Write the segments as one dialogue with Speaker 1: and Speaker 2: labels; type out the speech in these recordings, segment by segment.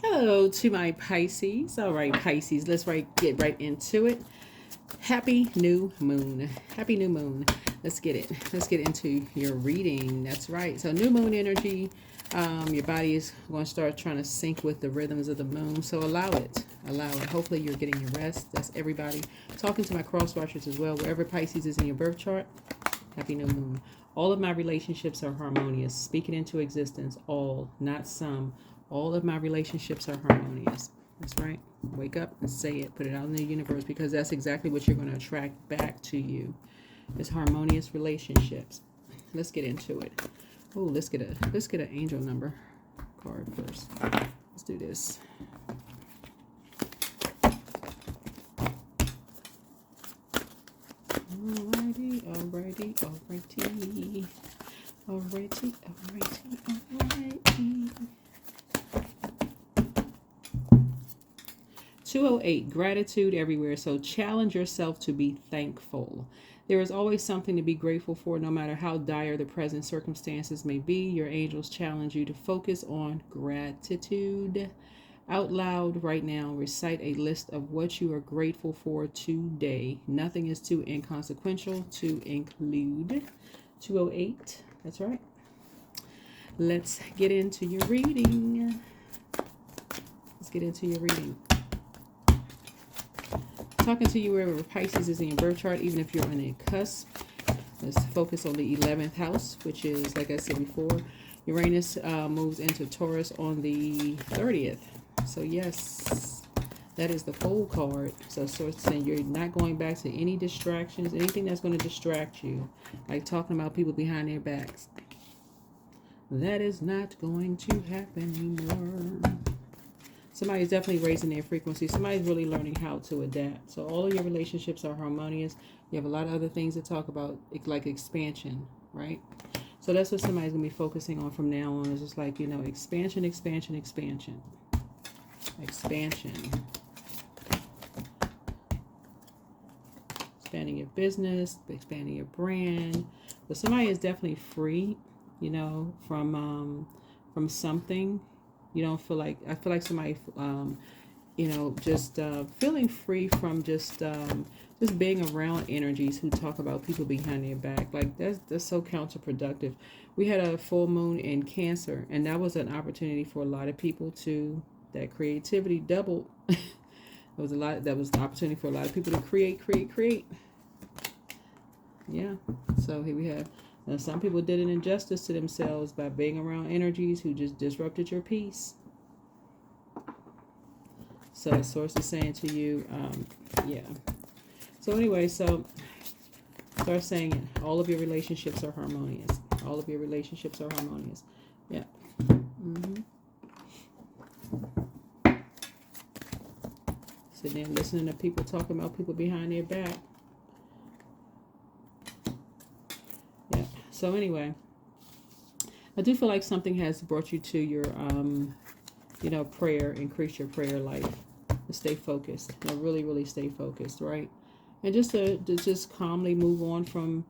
Speaker 1: Hello to my Pisces. All right, Pisces, get right into it. Happy new moon. Happy new moon. Let's get it. Let's get into your reading. That's right. So new moon energy. Your body is going to start trying to sync with the rhythms of the moon. So allow it. Allow it. Hopefully you're getting your rest. That's everybody. Talking to my cross watchers as well. Wherever Pisces is in your birth chart. Happy new moon. All of my relationships are harmonious. Speak it into existence. All, not some. All of my relationships are harmonious. That's right. Wake up and say it. Put it out in the universe because that's exactly what you're going to attract back to you. It's harmonious relationships. Let's get into it. Oh, let's get an angel number card first. Let's do this. Alrighty. 208, gratitude everywhere. So challenge yourself to be thankful. There is always something to be grateful for, no matter how dire the present circumstances may be. Your angels challenge you to focus on gratitude. Out loud right now, recite a list of what you are grateful for today. Nothing is too inconsequential to include. 208, that's right. Let's get into your reading. Talking to you wherever Pisces is in your birth chart, even if you're on a cusp. Let's focus on the 11th house, which is, like I said before, Uranus moves into Taurus on the 30th. So yes, that is the Fool card. So it's saying you're not going back to any distractions, anything that's going to distract you, like talking about people behind their backs. That is not going to happen anymore. Somebody's definitely raising their frequency. Somebody's really learning how to adapt. So all of your relationships are harmonious. You have a lot of other things to talk about, like expansion, right? So that's what somebody's going to be focusing on from now on. Is just like, expansion. Expanding your business, expanding your brand. But somebody is definitely free, from something. You don't feel like, I feel like somebody, just feeling free from just being around energies who talk about people behind their back. Like that's so counterproductive. We had a full moon in Cancer, and that was an opportunity for a lot of people to, that creativity doubled. That was an opportunity for a lot of people to create. Yeah. So here we have. Now, some people did an injustice to themselves by being around energies who just disrupted your peace. So the source is saying to you, yeah. So anyway, start saying it. All of your relationships are harmonious. Yeah. Sitting there listening to people talking about people behind their back. So anyway, I do feel like something has brought you to your, prayer, increase your prayer life, to stay focused, really, really stay focused, right? And just to just calmly move on from,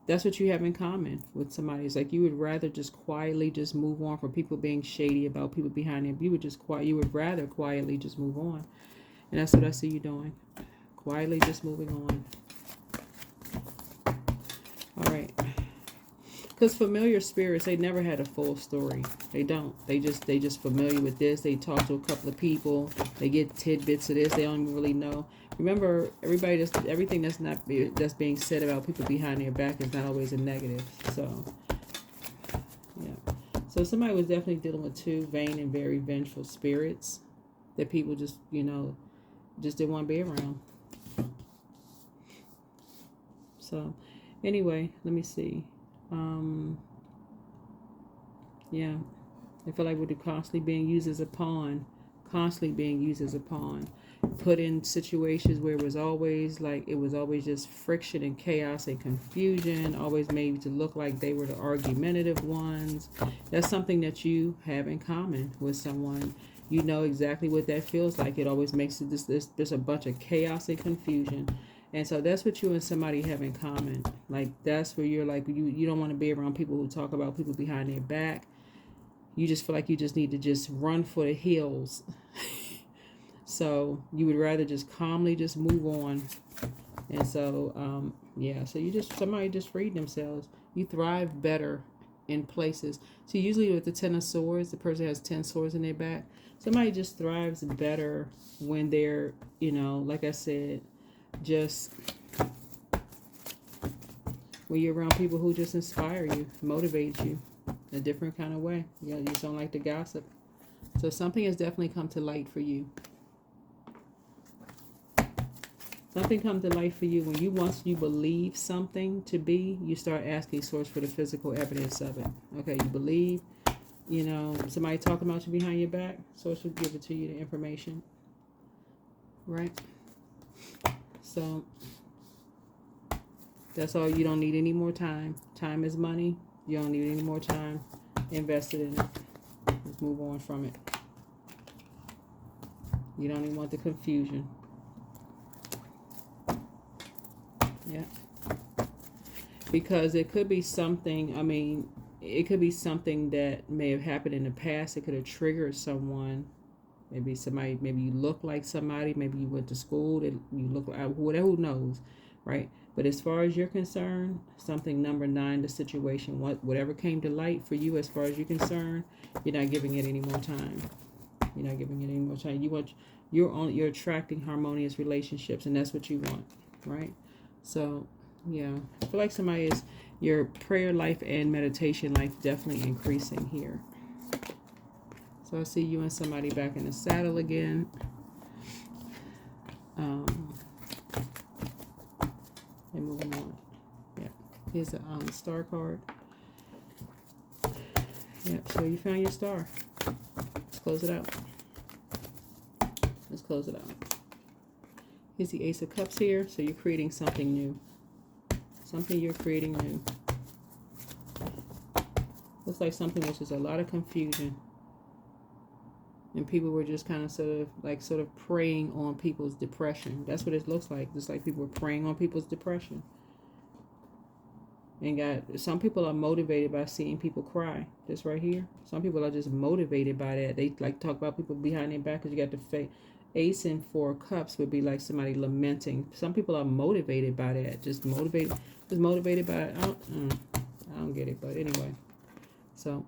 Speaker 1: that's what you have in common with somebody. It's like you would rather just quietly just move on from people being shady about people behind them. You would rather quietly just move on. And that's what I see you doing. Quietly just moving on. All right. Because familiar spirits, they never had a full story. They don't. They just familiar with this. They talk to a couple of people. They get tidbits of this. They don't even really know. Remember, everything that's being said about people behind their back is not always a negative. So, yeah. So somebody was definitely dealing with two vain and very vengeful spirits that people just didn't want to be around. So, anyway, let me see. Yeah, I feel like we're constantly being used as a pawn, put in situations where it was always just friction and chaos and confusion, always made to look like they were the argumentative ones. That's something that you have in common with someone. You know exactly what that feels like. It always makes it there's a bunch of chaos and confusion. And so that's what you and somebody have in common. Like that's where you're like, you don't want to be around people who talk about people behind their back. you just feel like you just need to just run for the hills. So you would rather just calmly just move on. And so, yeah, so somebody just freed themselves. You thrive better in places. So usually with the 10 of swords, the person has 10 swords in their back. Somebody just thrives better when they're, like I said, just when you're around people who just inspire you, motivate you in a different kind of way. You just don't like to gossip. So something has definitely come to light for you. Something comes to light for you when once you believe something to be, you start asking source for the physical evidence of it. Okay, you believe, somebody talking about you behind your back, source will give it to you, the information. Right? So that's all. You don't need any more time. Time is money. You don't need any more time invested in it. Let's move on from it. You don't even want the confusion. Yeah. Because it could be something, it could be something that may have happened in the past. It could have triggered someone. Maybe you look like somebody. Maybe you went to school that you look like, whatever, who knows, right? But as far as you're concerned, something number 9, the situation, whatever came to light for you as far as you're concerned, you're not giving it any more time. You're not giving it any more time. You're attracting harmonious relationships, and that's what you want, right? So, yeah, I feel like your prayer life and meditation life definitely increasing here. So I see you and somebody back in the saddle again. And moving on. Yeah, here's a star card. Yep, so you found your star. Let's close it out. Let's close it out. Here's the Ace of Cups here. So you're creating something new. Something you're creating new. Looks like something which is a lot of confusion. And people were just kind of sort of preying on people's depression. That's what it looks like. Just like people were preying on people's depression. And some people are motivated by seeing people cry. This right here. Some people are just motivated by that. They like talk about people behind their back because you got the Ace and 4 Cups would be like somebody lamenting. Some people are motivated by that. Just motivated by it. I don't get it, but anyway. So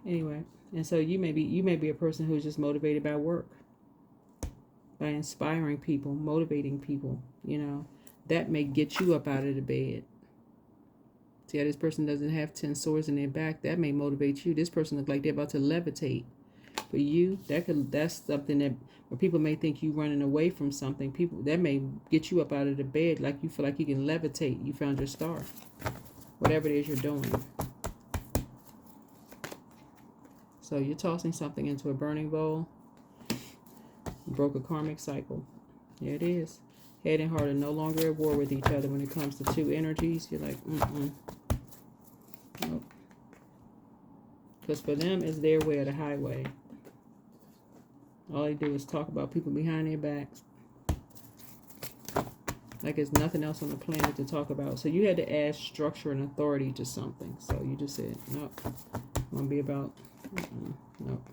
Speaker 1: anyway, and so you may be a person who's just motivated by work, by inspiring people, motivating people. That may get you up out of the bed. See how this person doesn't have 10 swords in their back? That may motivate you. This person looks like they're about to levitate. For you, that's something that where people may think you running away from something. That may get you up out of the bed, like you feel like you can levitate. You found your star. Whatever it is you're doing. So you're tossing something into a burning bowl. You broke a karmic cycle. There it is. Head and heart are no longer at war with each other when it comes to 2 energies. You're like, Nope. Because for them, it's their way or the highway. All they do is talk about people behind their backs. Like there's nothing else on the planet to talk about. So you had to add structure and authority to something. So you just said, nope. I'm going to be about, nope.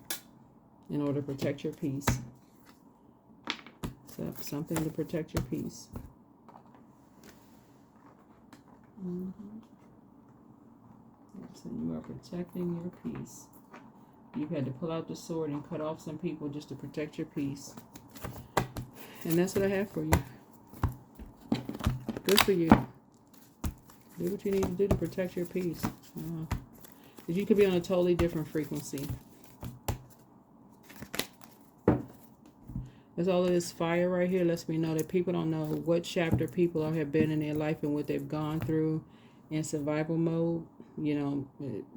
Speaker 1: In order to protect your peace. So something to protect your peace. So you are protecting your peace. You've had to pull out the sword and cut off some people just to protect your peace. And that's what I have for you. Good for you. Do what you need to do to protect your peace. Because you could be on a totally different frequency. There's all of this fire right here lets me know that people don't know what chapter people have been in their life and what they've gone through in survival mode.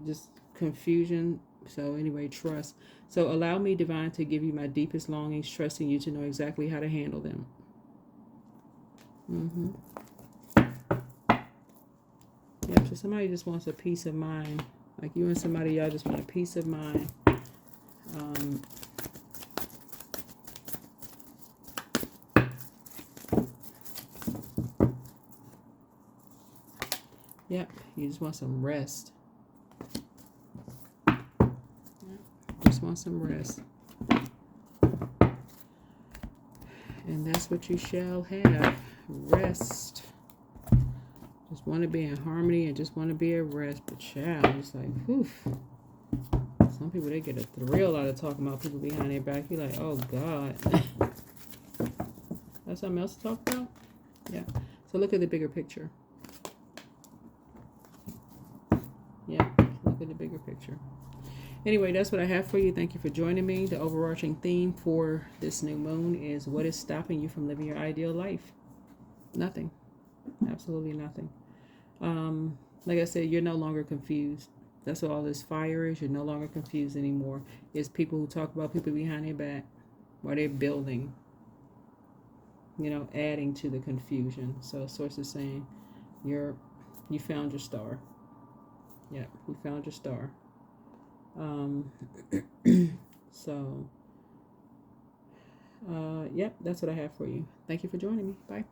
Speaker 1: Just confusion. So anyway, trust. So allow me, divine, to give you my deepest longings, trusting you to know exactly how to handle them. Yep, so somebody just wants a peace of mind. Like you and somebody, y'all just want a peace of mind. Yep, you just want some rest. just want some rest. And that's what you shall have. Rest. Just want to be in harmony and just want to be at rest. But child, it's like, whew. Some people, they get a thrill out of talking about people behind their back. You're like, oh, God. That's something else to talk about? Yeah. So look at the bigger picture. Yeah, look at the bigger picture. Anyway, that's what I have for you. Thank you for joining me. The overarching theme for this new moon is what is stopping you from living your ideal life? Nothing. Absolutely nothing. Like I said, you're no longer confused. That's what all this fire is. You're no longer confused anymore. It's people who talk about people behind their back while they're building, adding to the confusion. So source is saying you found your star. Yeah, you found your star. So, yep, that's what I have for you. Thank you for joining me. Bye.